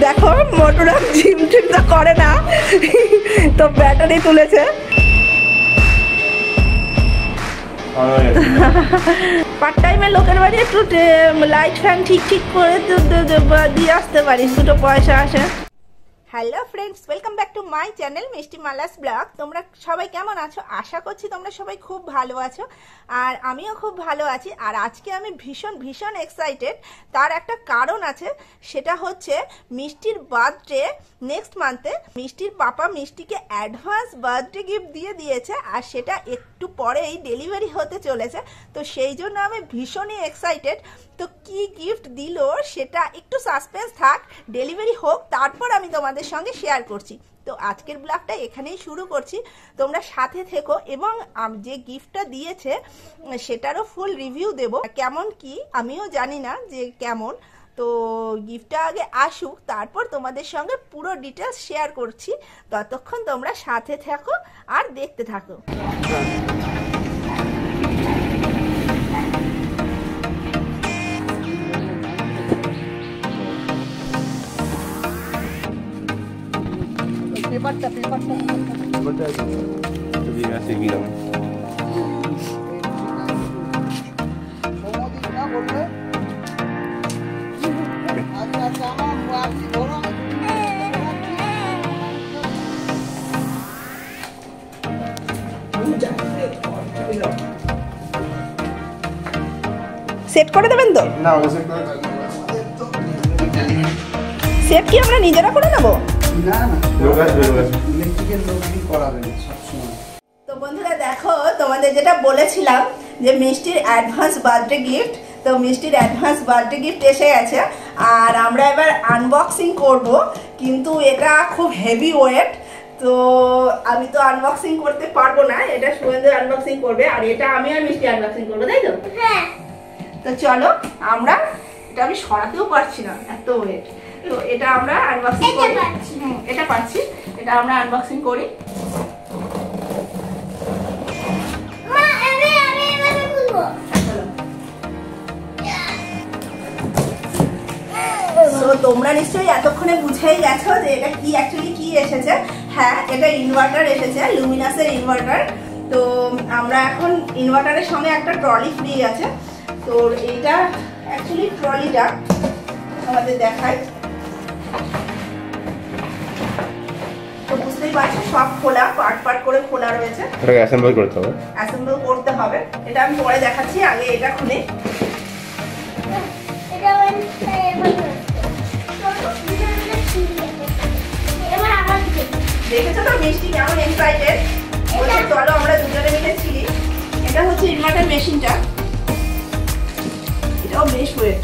দেখো মোটুরা gym team তো করে না, তো ব্যাটারি তুলেছে। পার্ট টাইমে লোকের বাড়ি একটু লাইট ফ্যান ঠিক ঠিক করে দিয়ে আসতে পারিস, দুটো পয়সা আসে। Hello friends, welcome back to my channel মিষ্টি মালাস ব্লগ। তোমরা সবাই কেমন আছো? আশা করছি তোমরা সবাই খুব ভালো আছো, আর আমিও খুব ভালো আছি। আর আজকে আমি ভীষণ ভীষণ এক্সাইটেড। তার একটা কারণ আছে, সেটা হচ্ছে মিষ্টির বার্থডে নেক্সট মান্থে। মিষ্টির পাপা মিষ্টিকে অ্যাডভান্স বার্থডে গিফট দিয়ে দিয়েছে, আর সেটা একটু পরেই ডেলিভারি হতে চলেছে। তো সেই জন্য আমি ভীষণই এক্সাইটেড। তো কি গিফট দিল সেটা একটু সাসপেন্স থাক, ডেলিভারি হোক, তারপর আমি তোমাদের সঙ্গে শেয়ার করছি। তো আজকের ব্লগটা এখানেই শুরু করছি, তোমরা সাথে থেকো। এবং যে গিফটটা দিয়েছে সেটারও ফুল রিভিউ দেব। কেমন কি আমিও জানি না যে কেমন, তো গিফটটা আগে আসুক, তারপর তোমাদের সঙ্গে পুরো ডিটেলস শেয়ার করছি। ততক্ষণ তোমরা সাথে থাকো আর দেখতে থাকো। পেপারটা যদি আসে গিলাম সেট করে দেবেন তো? না, সেট কি আমরা নিজেরা করে নেবো? তো বন্ধুরা দেখো, তোমাদের যেটা বলেছিলাম যে মিষ্টির অ্যাডভান্স বার্থডে গিফট, তো মিষ্টির অ্যাডভান্স বার্থডে গিফট এসে গেছে। আর আমরা এবার আনবক্সিং করব, কিন্তু এটা খুব হেভি ওয়েট, তো আমি তো আনবক্সিং করতে পারবো না। এটা সুগন্ধি আনবক্সিং করবে, আর এটা আমি আর মিষ্টি আনবক্সিং করবো, তাই তো? হ্যাঁ। তো চলো, আমরা এটা আমি সরাতেও পারছি না, এত ওয়েট। তো এটা আমরা আনবক্সিং করি। এটা পাচ্ছি, এটা আমরা আনবক্সিং করি। তোমরা নিশ্চয়ই এতক্ষণে বুঝেই গেছো যে এটা কি অ্যাকচুয়ালি কি এসেছে। হ্যাঁ, এটা ইনভার্টার এসেছে, লুমিনাসের ইনভার্টার। তো আমরা এখন ইনভার্টারের সঙ্গে একটা ট্রলি ফ্রি আছে। তো এইটা অ্যাকচুয়ালি ট্রলিটা আমাদের দেখায়। তো বুঝতেই পারছো সব খোলা, পার্ট পার্ট করে খোলা রয়েছে। এটাকে অ্যাসেম্বল করতে হবে। অ্যাসেম্বল করতে হবে, এটা আমি পরে দেখাচ্ছি। আগে এটা খুলে দেখেছো তো মিষ্টি কেমন এক্সাইটেড। চলো আমরা দুজনে মিলে ছিলি। এটা হচ্ছে ইনভার্টার মেশিনটা, এটাও বেশ ওয়েট।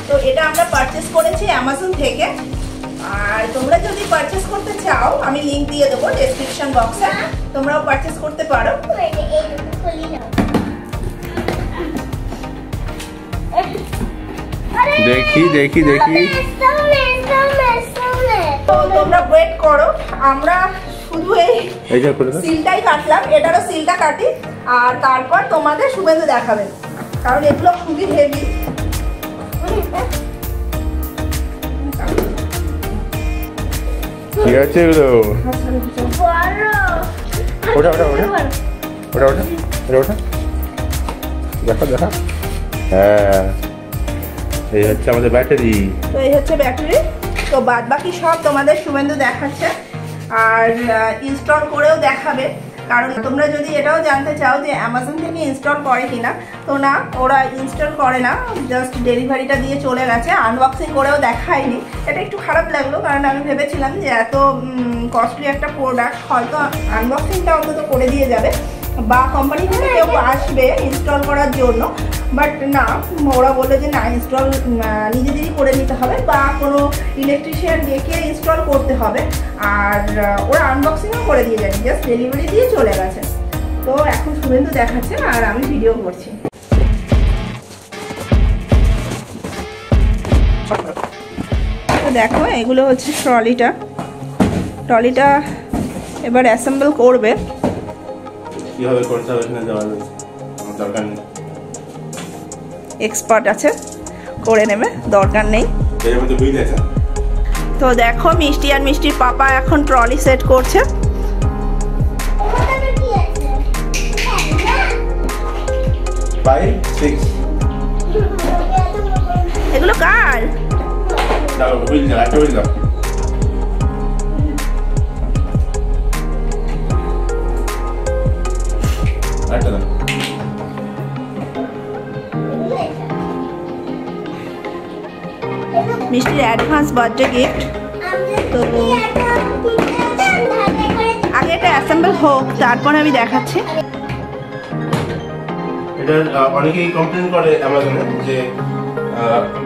তো এটা আমরা পারচেস করেছি অ্যামাজন থেকে। আর তোমরা যদি পারচেস করতে চাও আমি লিংক দিয়ে দেবো ডেসক্রিপশন বক্সে, তোমরাও পারচেস করতে পারো। দেখি দেখি দেখি, তো তোমরা ওয়েট করো, আমরা শুধু এই সিলটাই কাটলাম, এটারও সিলটা কাটি, আর তারপর তোমাদের সুগন্ধি দেখাবেন, কারণ এগুলো খুবই হেভি। ঠিক আছে, এগুলো ওটা ওটা ওটা ওটা ওটা ওটা ওটা দেখা দেখা। হ্যাঁ, এই হচ্ছে আমাদের ব্যাটারি। তো এই হচ্ছে ব্যাটারি। তো বাদ বাকি সব তোমাদের সুগন্ধি দেখাচ্ছে, আর ইনস্টল করেও দেখাবে। কারণ তোমরা যদি এটাও জানতে চাও যে অ্যামাজন থেকে ইনস্টল করে কিনা, তো না, ওরা ইনস্টল করে না, জাস্ট ডেলিভারিটা দিয়ে চলে গেছে। আনবক্সিং করেও দেখায়নি, এটা একটু খারাপ লাগলো, কারণ আমি ভেবেছিলাম যে এত কস্টলি একটা প্রোডাক্ট হয়তো আনবক্সিংটা অন্তত করে দিয়ে যাবে, বা কোম্পানি থেকে কেউ আসবে ইনস্টল করার জন্য। বাট না, ওরা বললো যে না, ইনস্টল নিজেদেরই করে নিতে হবে, বা কোনো ইলেকট্রিশিয়ান ডেকে ইনস্টল করতে হবে। আর ওরা আনবক্সিংও করে দিয়ে যাবে, জাস্ট ডেলিভারি দিয়ে চলে গেছে। তো এখন সুগন্ধি দেখাচ্ছে আর আমি ভিডিও করছি। তো দেখো, এগুলো হচ্ছে ট্রলিটা এবার অ্যাসেম্বল করবে। কিভাবে করতে হবে এখানে দেওয়া রয়েছে, আমার দরকার নেই। এক্সপার্ট আছে, করে নেবে, দরকার নেই। এর মধ্যে বুঝে আছে। তো দেখো মিষ্টি আর মিষ্টির পাপা এখন ট্রলি সেট করছে। 5, 6 এগুলো কার? দাও হুইল দাও, একটা হুইল দাও। একটা দাও। মিষ্টির অ্যাডভান্স বার্থডে গিফট। তো আগে এটা অ্যাসেম্বল হোক, তারপরে আমি দেখাচ্ছি। এটা অনেকেই কমপ্লেন করে অ্যামাজনে যে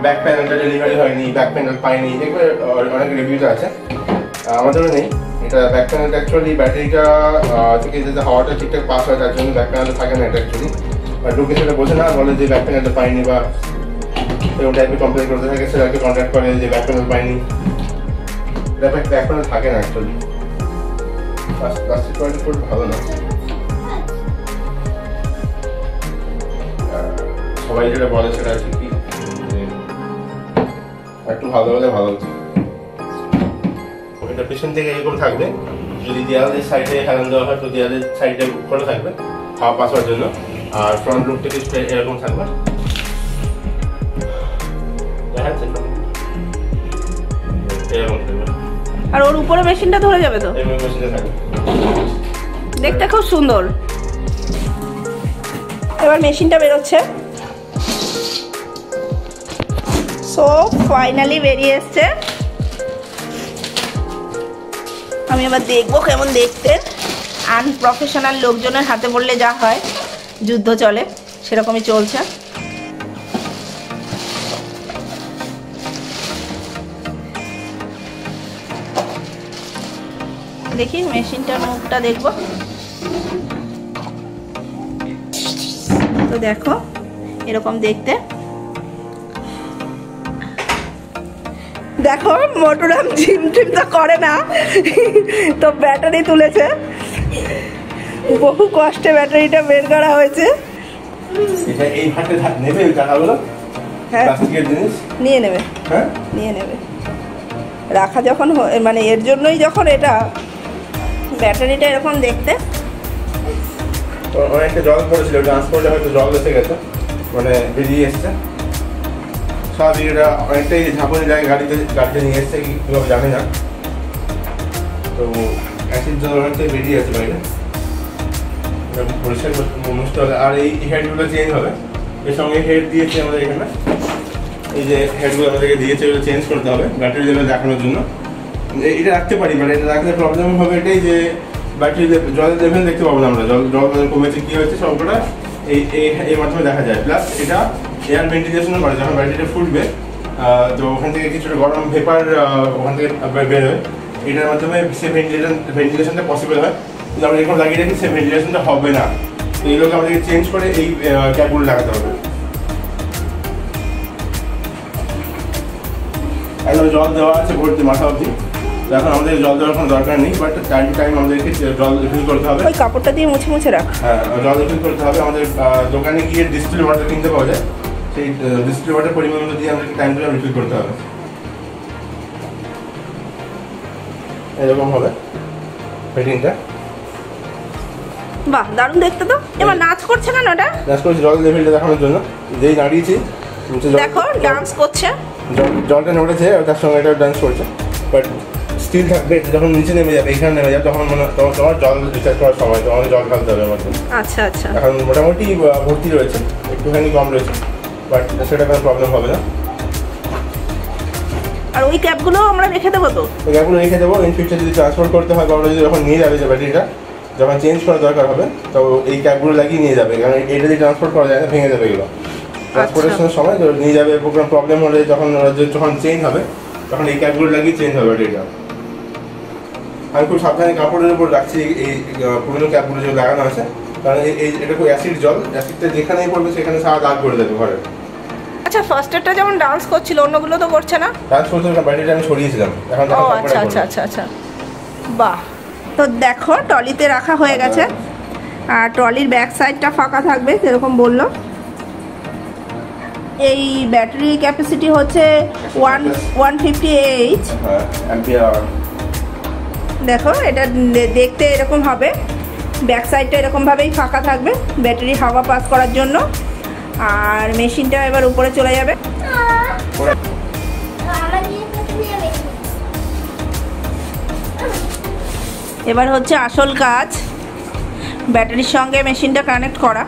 ব্যাক প্যানেলটা ডেলিভারি হয়নি, ব্যাক প্যানেল পাইনি, এগুলো অনেক রিভিউতে আছে। আমাদেরও নেই। এটা ব্যাক প্যানেলটা অ্যাকচুয়ালি ব্যাটারিটা থেকে যাতে হাওয়াটা ঠিকঠাক পাস হয় তার জন্য ব্যাক প্যানেলটা থাকে না এটা অ্যাকচুয়ালি। আর লোকে সেটা বোঝে না, বলে যে ব্যাক প্যানেলটা পাইনি বা এরকম টাইপের কমপ্লেন করতে থাকে, সেটাকে কন্ট্যাক্ট করে যে ব্যাক প্যানেল পাইনি। এটা ব্যাক প্যানেল থাকে না অ্যাকচুয়ালি। প্লাস্টিক কোয়ালিটি খুব ভালো না। সবাই যেটা বলে সেটা হচ্ছে কি একটু ভালো হলে ভালো হতো। এটা পেছন থেকে এরকম থাকবে, যদি দেয়ালের সাইডে হেলান দেওয়া হয় তো দেয়ালের সাইডে খোলা থাকবে হাওয়া পাস হওয়ার জন্য, আর ফ্রন্ট লুক থেকে এরকম থাকবে। এরকম থাকবে। আর ওর উপরে মেশিনটা ধরে যাবে তো? এরকম মেশিনটা থাকবে। দেখতে খুব সুন্দর। এবার মেশিনটা বেরোচ্ছে। সো ফাইনালি বেরিয়ে এসছে। আমি এবার দেখবো কেমন দেখতে। আনপ্রফেশনাল লোকজনের হাতে পড়লে যা হয়, যুদ্ধ চলে, সেরকমই চলছে। দেখি মেশিনটার মুখটা দেখবো। তো দেখো এরকম দেখতে। দেখো মোটরাম জিম টিম তো করে না, তো ব্যাটারি তুলেছে, বহু কষ্টে ব্যাটারিটা বের করা হয়েছে। এটা এই হাতে নেবে টাকাগুলো, হ্যাঁ প্লাস্টিকের জিনিস নিয়ে নেবে, হ্যাঁ নিয়ে নেবে। রাখা যখন মানে এর জন্যই যখন এটা ব্যাটারিটা এরকম দেখতে। অনেকটা জল পড়েছিল, ট্রান্সপোর্টে হয়তো জল এসে গেছে, মানে বেরিয়ে এসছে। স্বাভাবিক, এটা অনেকটাই ঝাঁপনি জায়গায় গাড়িতে নিয়ে এসছে কীভাবে জানে না, তো অ্যাসিড জল অনেকটাই বেরিয়ে আছে বাইরে। পরিষ্কার মুছতে হবে। আর এই হেডগুলো চেঞ্জ হবে, এর সঙ্গে হেড দিয়েছে আমাদের এখানে। এই যে হেডগুলো আমাদেরকে দিয়েছে, এগুলো চেঞ্জ করতে হবে ব্যাটারি লেভেল দেখানোর জন্য। এটা রাখতে পারি, মানে এটা রাখলে প্রবলেম হবে এটাই যে ব্যাটারি জলের লেভেল দেখতে পাবো না আমরা, জল কমেছে কী হয়েছে সবকটা এই মাধ্যমে দেখা যায়। প্লাস এটা এয়ার ভেন্টিলেশনও করে, যখন ব্যাটারিটা ফুটবে তো ওখান থেকে কিছুটা গরম ভেপার ওখান থেকে বেরোয়, এটার মাধ্যমে সে ভেন্টিলেশনটা পসিবল হয়। যদি আমরা এরকম লাগিয়ে রাখি সে ভেন্টিলেশনটা হবে না, তো এইগুলোকে আমাদেরকে চেঞ্জ করে এই ক্যাপগুলো লাগাতে হবে। একদম জল দেওয়া আছে ভর্তি মাথা অবধি, এখন আমাদের জল দেওয়ার কোনো দরকার নেই, বাট টাইম টু টাইম আমাদেরকে জল রিফিল করতে হবে। ওই কাপড়টা দিয়ে মুছে মুছে রাখ। হ্যাঁ, জল রিফিল করতে হবে। আমাদের দোকানে গিয়ে ডিস্টিল ওয়াটার কিনতে পাওয়া যায়, সেই ডিস্টিল ওয়াটার পরিমাণ দিয়ে আমাদেরকে টাইম টু টাইম রিফিল করতে হবে। এরকম হবে ফিটিংটা। বাহ, দারুণ দেখতে তো। এবার নাচ করছে কেন ওটা? নাচ করছি জল লেভেলটা দেখানোর জন্য। যেই দাঁড়িয়েছি দেখো ডান্স করছে, জলটা নড়েছে, তার সঙ্গে এটা ডান্স করছে, বাট স্টিল থাকবে। যখন নিচে নেমে যাবে, এখানে নেমে যাবে, তখন তোমার জল রিচার্জ করার সময় তোমাকে জল ঢালতে হবে আমার জন্য। আচ্ছা আচ্ছা। এখন মোটামুটি ভর্তি রয়েছে, একটুখানি কম রয়েছে, বাট সেটা কোনো প্রবলেম হবে না। আর ওই ক্যাপগুলো আমরা রেখে দেবো তো? ওই ক্যাপগুলো রেখে দেবো। ইন ফিউচার যদি ট্রান্সফার করতে হয় বা ওরা যদি যখন নিয়ে যাবে যে ব্যাটারিটা যখন চেঞ্জ করার দরকার হবে, তো এই ক্যাপগুলো লাগিয়ে নিয়ে যাবে, কারণ এটা দিয়ে ট্রান্সফার করা যায় না, ভেঙে যাবে এগুলো। ট্রান্সপোর্টেশনের সময় নিয়ে যাবে, কোনো প্রবলেম হলে যখন চেঞ্জ হবে তখন এই ক্যাপগুলো লাগিয়ে চেঞ্জ হবে ব্যাটারিটা। আমি খুব সাবধানে কাপড়ের উপর রাখছি এই পুরোনো ক্যাপগুলো যে লাগানো আছে, কারণ এটা খুব অ্যাসিড জল, অ্যাসিডটা যেখানেই পড়বে সেখানে সারা দাগ করে দেবে ঘরে। আচ্ছা, ফার্স্ট এডটা যেমন ডান্স করছিল, অন্যগুলো তো করছে না? ডান্স করতে ব্যাটারিটা আমি সরিয়েছিলাম, এখন ও আচ্ছা আচ্ছা আচ্ছা আচ্ছা, বাহ। তো দেখো টলিতে রাখা হয়ে গেছে। আর ট্রলির ব্যাক সাইডটা ফাঁকা থাকবে যেরকম বললো। এই ব্যাটারি ক্যাপাসিটি হচ্ছে 150 অ্যাম্পিয়ার। দেখো এটা দেখতে এরকম হবে, ব্যাক সাইডটা এরকমভাবেই ফাঁকা থাকবে ব্যাটারি হাওয়া পাস করার জন্য। আর মেশিনটা এবার উপরে চলে যাবে। এবার হচ্ছে আসল কাজ, ব্যাটারির সঙ্গে মেশিনটা কানেক্ট করা।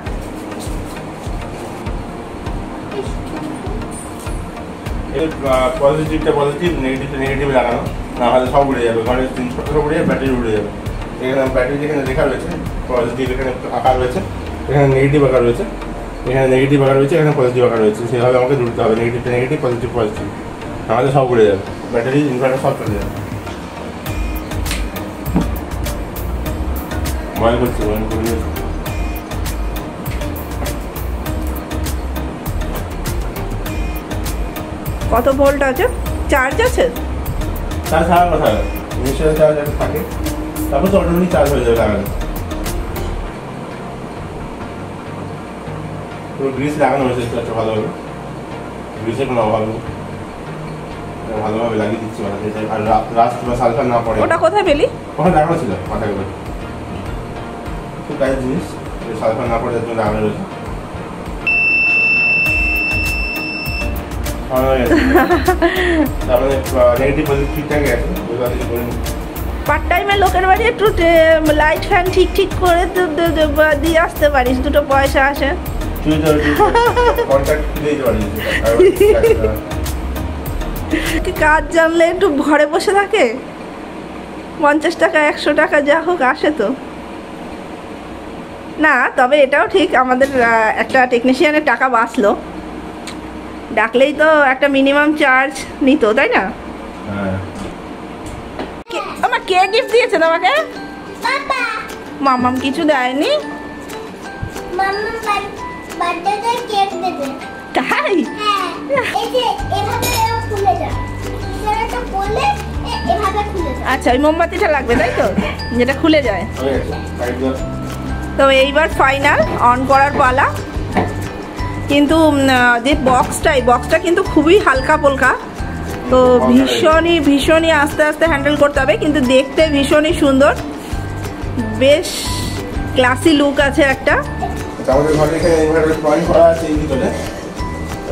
পজিটিভটা পজিটিভ, নেগেটিভটা নেগেটিভ লাগানো, না হলে সব উড়ে যাবে, ঘরের জিনিসপত্র উড়ে যাবে, ব্যাটারি উড়ে যাবে। এখানে ব্যাটারি যেখানে লেখা রয়েছে পজিটিভ, এখানে আঁকা রয়েছে, এখানে নেগেটিভ আঁকা রয়েছে, এখানে নেগেটিভ আঁকা রয়েছে, এখানে পজিটিভ আঁকা রয়েছে। সেভাবে আমাকে জুড়তে হবে, নেগেটিভটা নেগেটিভ, পজিটিভ পজিটিভ, নাহলে সব উড়ে যাবে, ব্যাটারি ইনভার্টার সব চলে যাবে। মোবাইল করছি, মোবাইল করে কত ভোল্ট আছে? চার্জ আছে? চার্জ থাকার কথা, ইনিশিয়াল চার্জ একটা থাকে, তারপর তো অটোমেটিক চার্জ হয়ে যাবে লাগানো। পুরো গ্রিস লাগানো হয়েছে একটা ভালোভাবে, গ্রিসের কোনো অভাব নেই, ভালোভাবে লাগিয়ে দিচ্ছি মানে, আর রাস্ট বা সালফার না পড়ে। ওটা কোথায় পেলি? ওখানে লাগানো ছিল মাথায় করে, খুব কাজের জিনিস, সালফার না পড়ে জন্য লাগানো রয়েছে। তারপরে নেগেটিভ পজিটিভ ঠিকঠাক আছে, পার্ট টাইমের লোকের বাড়ি একটু লাইট ফ্যান ঠিক ঠিক করে দিয়ে আসতে পারিস, দুটো পয়সা আসে। কাজ জানলে একটু ঘরে বসে থাকে, 50 টাকা 100 টাকা যা হোক আসে তো না। তবে এটাও ঠিক, আমাদের একটা টেকনিশিয়ানের টাকা বাঁচলো, ডাকলেই তো একটা মিনিমাম চার্জ নিত, তাই না? আমার কে গিফট দিয়েছে তোমাকে? মামাম কিছু দেয়নি। তাই? আচ্ছা, ওই মোমবাতিটা লাগবে তাই তো, যেটা খুলে যায়। তো এইবার ফাইনাল অন করার পালা। কিন্তু যে বক্সটা কিন্তু খুবই হালকা পোলকা, তো ভীষণই আস্তে আস্তে হ্যান্ডেল করতে হবে, কিন্তু দেখতে ভীষণই সুন্দর, বেশ ক্লাসি লুক আছে একটা। আমাদের ঘরে এখানে ইনভার্টার পয়েন্ট করা আছে এই ভিতরে,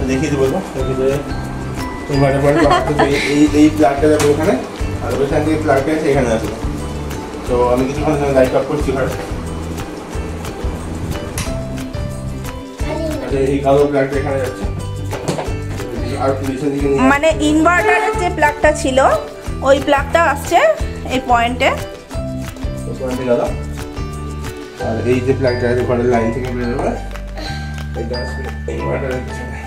দেখিয়ে দেবো ইনভার্টার পয়েন্ট করা আছে। এই প্লাগটা যাবে ওখানে, আর ওইখান থেকে প্লাগটা আছে এখানে আছে। তো আমি কিছুক্ষণ লাইট অফ করছি ঘরে। এই কালো প্লাগটা এখানে যাচ্ছে, আর পিছন দিকে মানে ইনভার্টারের যে প্লাগটা ছিল ওই প্লাগটা আসছে এই পয়েন্টে, গেল। আর এই যে প্লাগটা আছে ঘরের লাইন থেকে বের হবে, এটা আসবে ইনভার্টারের পিছনে।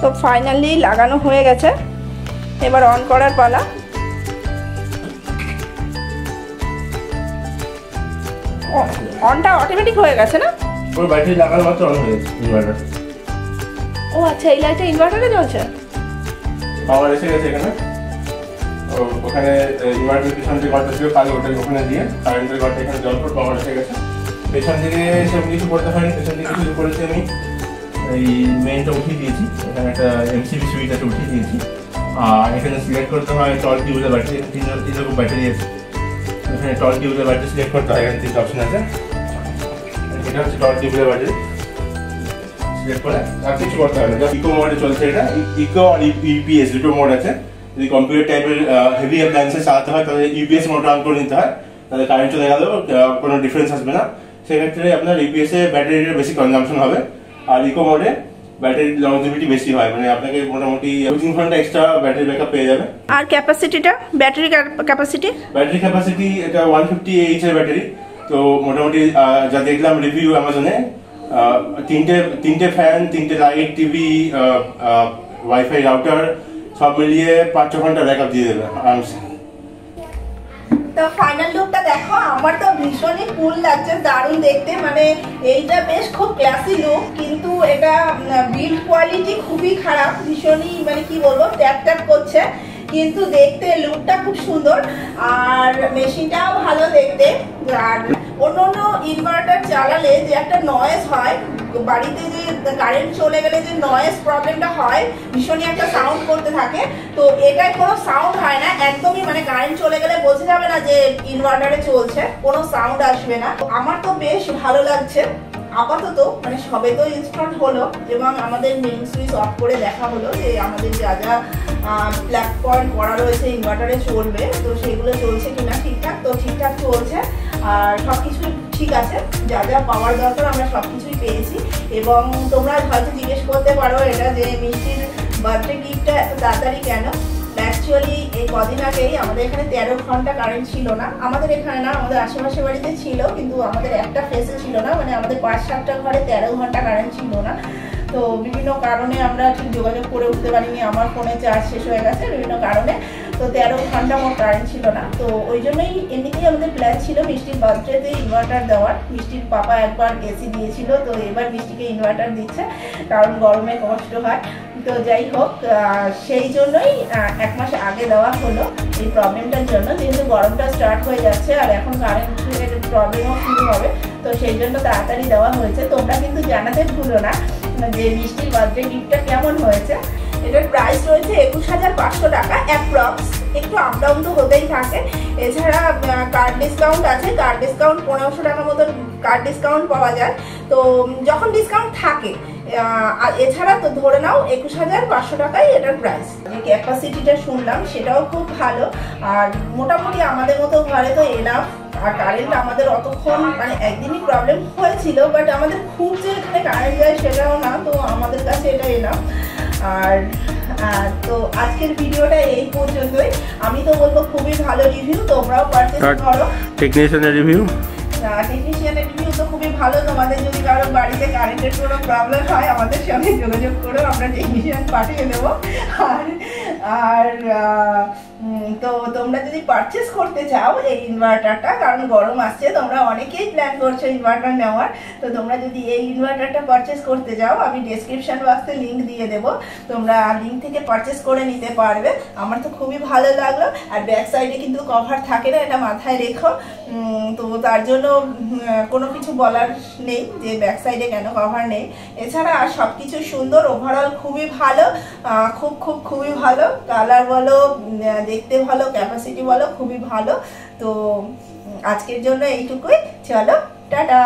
তো ফাইনালি লাগানো হয়ে গেছে, এবার অন করার পালা। অনটা অটোমেটিক হয়ে গেছে না? ওর ব্যাটারি লাগানো মাত্র অন হয়ে গেছে ইনভার্টার। ও আচ্ছা, এই লাইটটা ইনভার্টারে জ্বলছে, পাওয়ার এসে গেছে এখানে। ওখানে ইনভার্টারের পিছন যে ঘরটা ছিল কালো, ওটা ওখানে দিয়ে কারেন্টের ঘরটা এখানে জল পর পাওয়ার এসে গেছে। পেছন দিকে সেরকম কিছু করতে হয়নি, পেছন দিকে কিছু করেছি আমি, এই মেইনটা উঠিয়ে দিয়েছি, এখানে একটা এমসিবি সুইচ আছে উঠিয়ে দিয়েছি। আর এখানে সিলেক্ট করতে হয় টল টিউবের ব্যাটারি, তিনরকম ব্যাটারি আছে, এখানে টল টিউবের ব্যাটারি সিলেক্ট করতে হয়, এখানে 3টা অপশন আছে। এটা হচ্ছে টল টিউবের ব্যাটারি, সিলেক্ট করে আর কিছু করতে হবে না, ইকো মোডে চলছে এটা। ইকো আর ইউপিএস দুটো মোড আছে। যদি কম্পিউটার টাইপের হেভি অ্যাপ্লায়েন্সেস চালাতে হয় তাহলে ইউপিএস মোড অন করে নিতে হয়, তাহলে কারেন্ট চলে গেলেও কোনো ডিফারেন্স আসবে না। সেক্ষেত্রে আপনার ইউপিএসে ব্যাটারির বেশি কনজাম্পশন হবে, আর ইকো মোডে ব্যাটারির লংজিভিটি বেশি হয়, মানে আপনাকে মোটামুটি 2-3 ঘন্টা এক্সট্রা ব্যাটারি ব্যাকআপ পেয়ে যাবে। আর ক্যাপাসিটিটা, ব্যাটারি ক্যাপাসিটি এটা 150 AH এর ব্যাটারি। তো মোটামুটি যা দেখলাম রিভিউ অ্যামাজনে, তিনটে ফ্যান, 3টে লাইট, টিভি, ওয়াইফাই রাউটার সব মিলিয়ে 5-6 ঘন্টা ব্যাকআপ দিয়ে দেবে আরামসে। তো ফাইনাল লুকটা দেখো, আমার তো ভীষণই কুল লাগছে, দারুণ দেখতে, মানে এইটা বেশ খুব ক্লাসি লুক, কিন্তু এটা বিল্ড কোয়ালিটি খুবই খারাপ, ভীষণই মানে কি বলবো ট্যাপ ট্যাপ করছে। কিন্তু দেখতে লুকটা খুব সুন্দর আর মেশিনটাও ভালো দেখতে। আর অন্য অন্য ইনভার্টার চালালে যে একটা নয়েজ হয় বাড়িতে, যে কারেন্ট চলে গেলে যে নয়েজ প্রবলেমটা হয়, ভীষণই একটা সাউন্ড করতে থাকে, তো এটাই কোনো সাউন্ড হয় না একদমই, মানে কারেন্ট চলে গেলে বোঝা যাবে না যে ইনভার্টারে চলছে, কোনো সাউন্ড আসবে না। আমার তো বেশ ভালো লাগছে আপাতত, মানে সবে তো ইনস্টল হলো এবং আমাদের মেইন সুইচ অফ করে দেখা হলো যে আমাদের যা যা প্লাগ পয়েন্ট করা রয়েছে ইনভার্টারে চলবে, তো সেগুলো চলছে কিনা ঠিকঠাক। তো ঠিকঠাক চলছে আর সব কিছুই ঠিক আছে, যা যা পাওয়ার দরকার আমরা সব কিছুই পেয়েছি। এবং তোমরা হয়তো জিজ্ঞেস করতে পারো এটা যে মিষ্টির বার্থডে গিফটটা এত তাড়াতাড়ি কেন। অ্যাকচুয়ালি এই কদিন আগেই আমাদের এখানে 13 ঘন্টা কারেন্ট ছিল না, আমাদের এখানে না, আমাদের আশেপাশে বাড়িতে ছিল, কিন্তু আমাদের একটা ফেসে ছিল না, মানে আমাদের 5-7টা ঘরে 13 ঘন্টা কারেন্ট ছিল না। তো বিভিন্ন কারণে আমরা ঠিক যোগাযোগ করে উঠতে পারিনি, আমার ফোনে চার্জ শেষ হয়ে গেছে বিভিন্ন কারণে, তো 13 ঘন্টা মোট কারেন্ট ছিল না। তো ওই জন্যই এমনিতেই আমাদের প্ল্যান ছিল মিষ্টির বার্থডেতে ইনভার্টার দেওয়ার। মিষ্টির পাপা একবার এসি দিয়েছিল, তো এবার মিষ্টিকে ইনভার্টার দিচ্ছে কারণ গরমে কষ্ট হয়। তো যাই হোক, সেই জন্যই 1 মাস আগে দেওয়া হলো এই প্রবলেমটার জন্য, যেহেতু গরমটা স্টার্ট হয়ে যাচ্ছে আর এখন কারেন্টের প্রবলেমও শুরু হবে, তো সেই জন্য তাড়াতাড়ি দেওয়া হয়েছে। তোমরা কিন্তু জানাতে ভুলো না যে মিষ্টির বার্থডে গিফটটা কেমন হয়েছে। এটার প্রাইস রয়েছে 21,500 টাকা অ্যাপ্রক্স, একটু আপ ডাউন তো হতেই থাকে। এছাড়া কার্ড ডিসকাউন্ট আছে, কার্ড ডিসকাউন্ট 1500 টাকা মতন কার্ড ডিসকাউন্ট পাওয়া যায়, তো যখন ডিসকাউন্ট থাকে। আর এছাড়া তো ধরে নাও 21,500 টাকাই এটার প্রাইস। যে ক্যাপাসিটিটা শুনলাম সেটাও খুব ভালো, আর মোটামুটি আমাদের মতো ঘরে তো এনাফ। আর কারেন্ট আমাদের অতক্ষণ, মানে একদিনই প্রবলেম হয়েছিল, বাট আমাদের খুব যে এখানে কারেন্ট যায় সেটাও না, তো আমাদের কাছে এটা এনাফ। আর তো আজকের ভিডিওটা এই পর্যন্তই। আমি তো বলবো খুবই ভালো রিভিউ, তোমরাও পারচেজ করো। টেকনিশিয়ানের রিভিউ তো খুবই ভালো। তোমাদের যদি কারো বাড়িতে কারেন্টের কোনো প্রবলেম হয় আমাদের সঙ্গে যোগাযোগ করো, আমরা টেকনিশিয়ান পাঠিয়ে দেবো। আর তো তোমরা যদি পারচেস করতে চাও এই ইনভার্টারটা, কারণ গরম আসছে, তোমরা অনেকেই প্ল্যান করছো ইনভার্টার নেওয়ার, তো তোমরা যদি এই ইনভার্টারটা পারচেস করতে যাও আমি ডেসক্রিপশন বক্সে লিঙ্ক দিয়ে দেবো, তোমরা লিঙ্ক থেকে পারচেস করে নিতে পারবে। আমার তো খুবই ভালো লাগলো। আর ব্যাক সাইডে কিন্তু কভার থাকে না, এটা মাথায় রেখো। তো তার জন্য কোনো কিছু বলার নেই যে ব্যাক সাইডে কেন কভার নেই। এছাড়া আর সব কিছু সুন্দর, ওভারঅল খুবই ভালো, খুবই ভালো। কালার বলো, দেখতে ভালো, ক্যাপাসিটি বলো, খুবই ভালো। তো আজকের জন্য এইটুকুই, চলো টাটা।